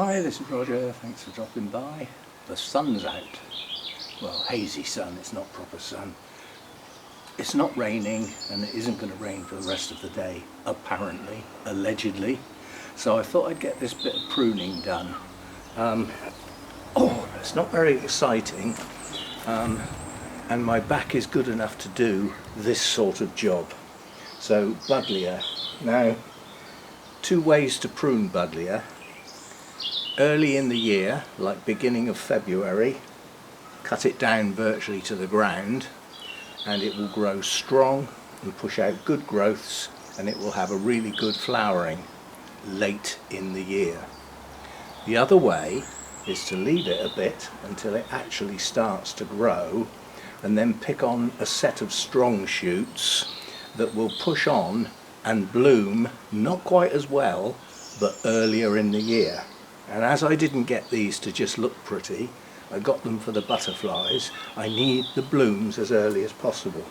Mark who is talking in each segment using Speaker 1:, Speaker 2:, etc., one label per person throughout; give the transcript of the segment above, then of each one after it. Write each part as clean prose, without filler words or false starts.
Speaker 1: Hi, this is Roger, thanks for dropping by. The sun's out. Well, hazy sun, it's not proper sun. It's not raining and it isn't going to rain for the rest of the day, apparently, allegedly. So I thought I'd get this bit of pruning done. It's not very exciting and my back is good enough to do this sort of job. So Buddleia. Now, two ways to prune Buddleia. Early in the year, like beginning of February, cut it down virtually to the ground and it will grow strong and push out good growths, and it will have a really good flowering late in the year. The other way is to leave it a bit until it actually starts to grow and then pick on a set of strong shoots that will push on and bloom not quite as well but earlier in the year. And as I didn't get these to just look pretty, I got them for the butterflies. I need the blooms as early as possible.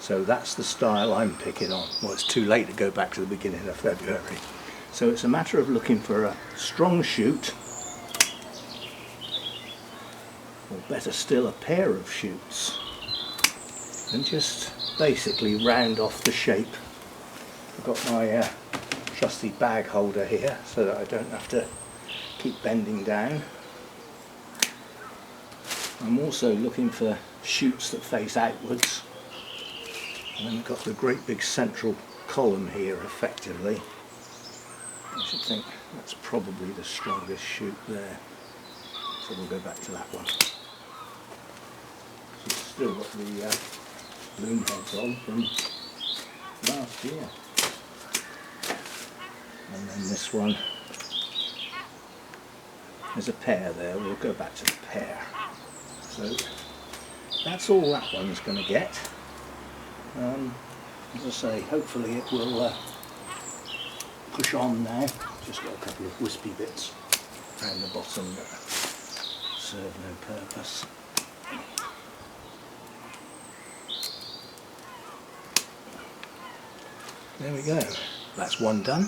Speaker 1: So that's the style I'm picking on. Well, it's too late to go back to the beginning of February. So it's a matter of looking for a strong shoot, or better still, a pair of shoots, and just basically round off the shape. I've got my trusty bag holder here so that I don't have to keep bending down. I'm also looking for shoots that face outwards, and then we've got the great big central column here effectively. I should think that's probably the strongest shoot there, so we'll go back to that one. So it's still got the bloom heads on from last year, and then this one, there's a pair there. We'll go back to the pair. So that's all that one's going to get. As I say, hopefully it will push on now. Just got a couple of wispy bits around the bottom that serve no purpose. There we go. That's one done.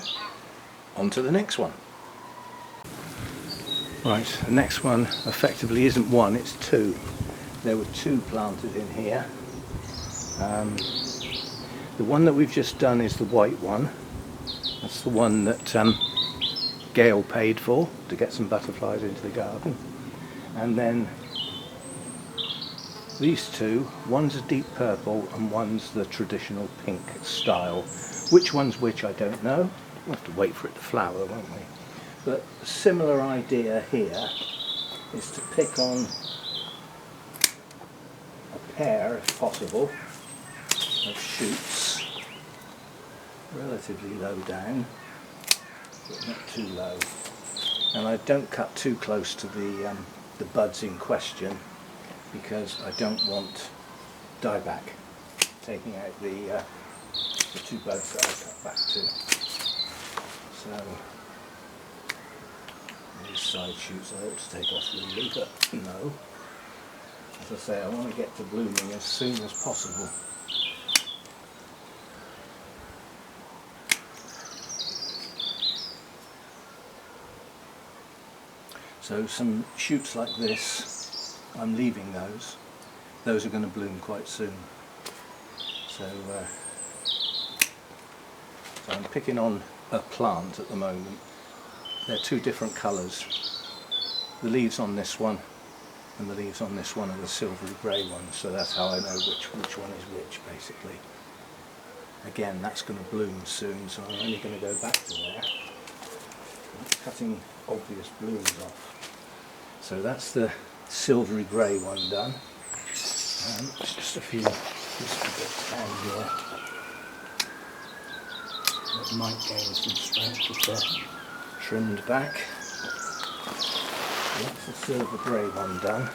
Speaker 1: On to the next one. Right, the next one effectively isn't one, it's two. There were two planted in here. The one that we've just done is the white one. That's the one that Gail paid for to get some butterflies into the garden. And then these two, one's a deep purple and one's the traditional pink style. Which one's which I don't know. We'll have to wait for it to flower, won't we? But a similar idea here is to pick on a pair, if possible, of shoots, relatively low down, but not too low. And I don't cut too close to the buds in question, because I don't want dieback taking out the two buds that I cut back to. So these side shoots I ought to take off really, but no. As I say, I want to get to blooming as soon as possible. So some shoots like this, I'm leaving those. Those are going to bloom quite soon. So I'm picking on a plant at the moment. They're two different colours. The leaves on this one and the leaves on this one are the silvery grey ones, so that's how I know which one is which, basically. Again, that's going to bloom soon, so I'm only going to go back to there. I'm cutting obvious blooms off. So that's the silvery grey one done. There's just a few bits down here that might gain some strength if they're trimmed back. That's the silver grey one done.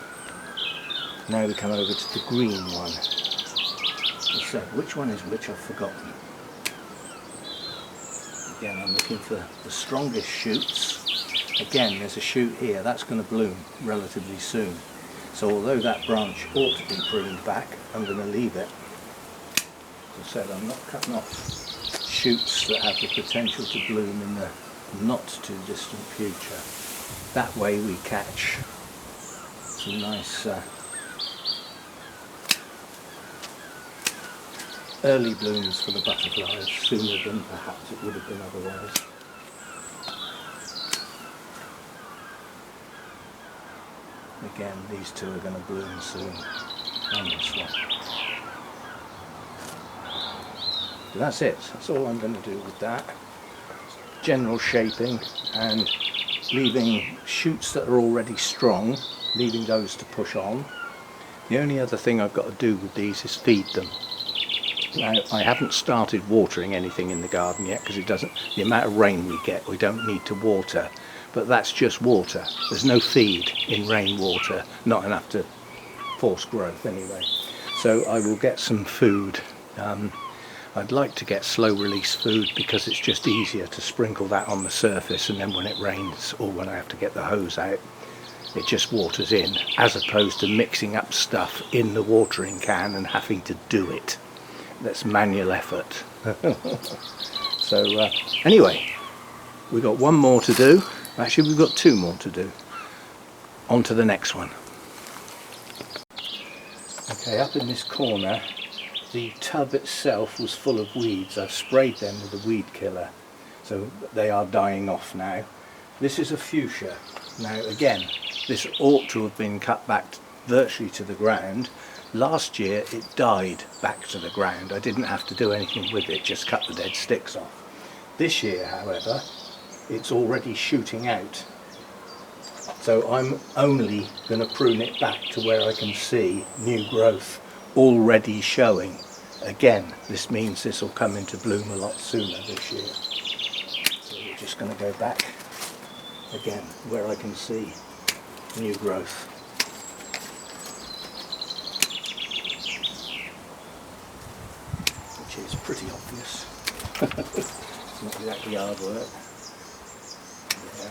Speaker 1: Now we come over to the green one. As I said, which one is which I've forgotten. Again, I'm looking for the strongest shoots. Again, there's a shoot here, that's going to bloom relatively soon. So although that branch ought to be pruned back, I'm going to leave it. As I said, I'm not cutting off shoots that have the potential to bloom in the not too distant future. that way we catch some nice early blooms for the butterflies sooner than perhaps it would have been otherwise. Again, these two are going to bloom soon, and this one. So that's it. That's all I'm going to do with that. General shaping and leaving shoots that are already strong, leaving those to push on. The only other thing I've got to do with these is feed them. Now, I haven't started watering anything in the garden yet because it doesn't, the amount of rain we get, we don't need to water. But that's just water. There's no feed in rainwater, not enough to force growth anyway. So I will get some food. I'd like to get slow release food because it's just easier to sprinkle that on the surface, and then when it rains or when I have to get the hose out, it just waters in, as opposed to mixing up stuff in the watering can and having to do it. That's manual effort. So anyway, we've got one more to do. Actually, we've got two more to do. On to the next one. Okay, up in this corner, the tub itself was full of weeds. I've sprayed them with a weed killer, so they are dying off now. This is a fuchsia. Now again, this ought to have been cut back virtually to the ground. Last year it died back to the ground. I didn't have to do anything with it, just cut the dead sticks off. This year, however, it's already shooting out. So I'm only going to prune it back to where I can see new growth already showing. Again, this means this will come into bloom a lot sooner this year. So we're just going to go back again where I can see new growth. Which is pretty obvious. It's not exactly hard work. Yeah.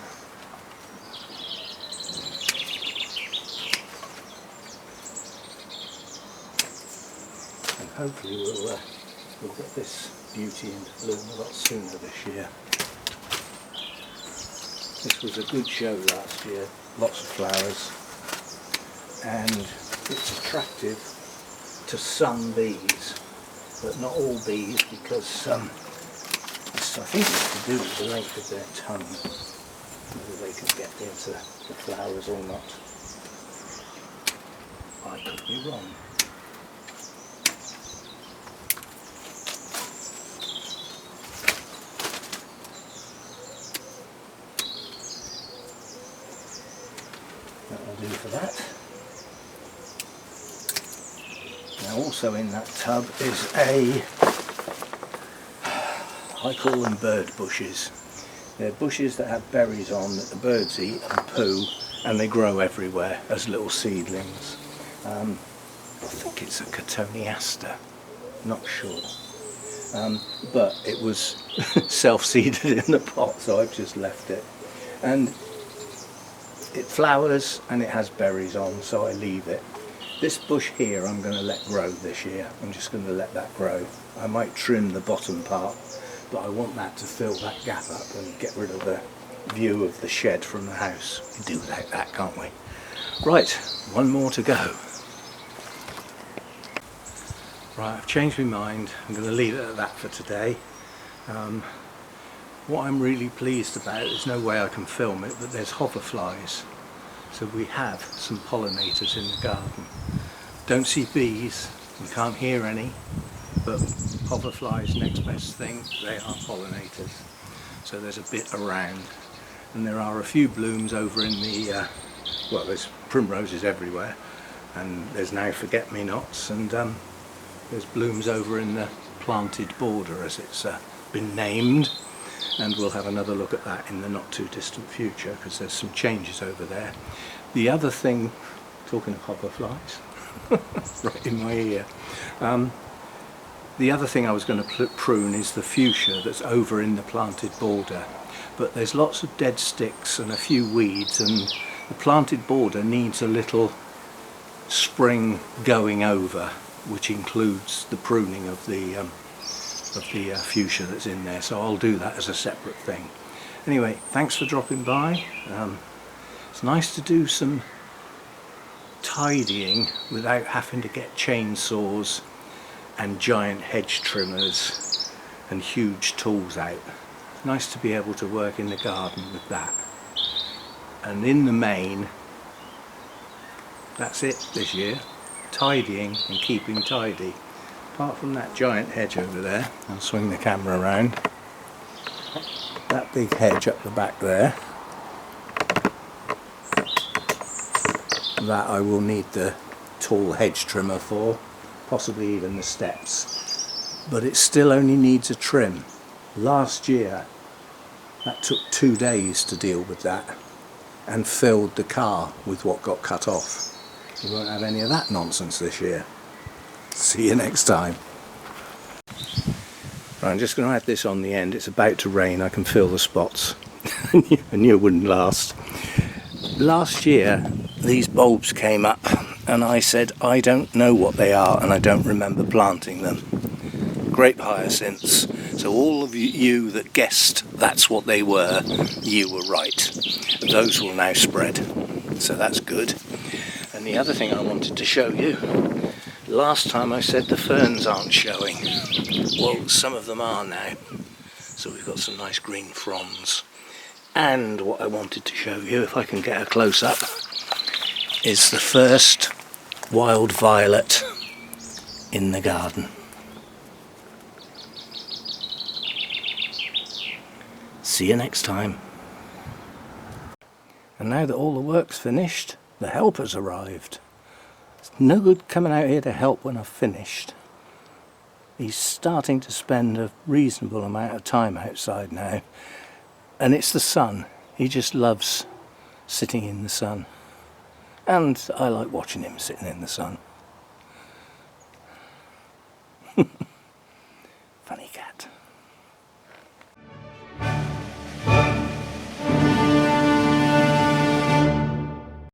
Speaker 1: And hopefully we'll get this beauty into bloom a lot sooner this year. This was a good show last year, lots of flowers, and it's attractive to some bees, but not all bees, because I think it's to do with the length of their tongue, whether they can get into the flowers or not. I could be wrong. That'll do for that. Now also in that tub is I call them bird bushes. They're bushes that have berries on that the birds eat and poo, and they grow everywhere as little seedlings. I think it's a cotoneaster, not sure. But it was self-seeded in the pot, so I've just left it. And it flowers and it has berries on, so I leave it. This bush here I'm going to let grow this year. I'm just going to let that grow. I might trim the bottom part, but I want that to fill that gap up and get rid of the view of the shed from the house. We can do without that, can't we? Right, one more to go. Right, I've changed my mind. I'm going to leave it at that for today. What I'm really pleased about, there's no way I can film it, but there's hoverflies. So we have some pollinators in the garden. Don't see bees, we can't hear any, but hoverflies, next best thing, they are pollinators. So there's a bit around. And there are a few blooms over in the, well, there's primroses everywhere, and there's now forget-me-nots, and there's blooms over in the planted border, as it's been named. And we'll have another look at that in the not too distant future, because there's some changes over there. The other thing, talking of hoverflies, right in my ear, the other thing I was going to prune is the fuchsia that's over in the planted border. But there's lots of dead sticks and a few weeds, and the planted border needs a little spring going over, which includes the pruning of the fuchsia that's in there, so I'll do that as a separate thing. Anyway, thanks for dropping by. It's nice to do some tidying without having to get chainsaws and giant hedge trimmers and huge tools out. Nice to be able to work in the garden with that. And in the main, that's it this year. Tidying and keeping tidy. Apart from that giant hedge over there, I'll swing the camera around. That big hedge up the back there, that I will need the tall hedge trimmer for, possibly even the steps. But it still only needs a trim. Last year, that took 2 days to deal with that and filled the car with what got cut off. We won't have any of that nonsense this year. See you next time. Right, I'm just going to add this on the end. It's about to rain. I can feel the spots. I knew it wouldn't last. Last year, these bulbs came up and I said, I don't know what they are and I don't remember planting them. Grape hyacinths. So all of you that guessed that's what they were, you were right. Those will now spread. So that's good. And the other thing I wanted to show you, last time I said the ferns aren't showing. Well, some of them are now. So we've got some nice green fronds. And what I wanted to show you, if I can get a close-up, is the first wild violet in the garden. See you next time. And now that all the work's finished, the helper's arrived. It's no good coming out here to help when I've finished. He's starting to spend a reasonable amount of time outside now. And it's the sun. He just loves sitting in the sun. And I like watching him sitting in the sun. Funny cat.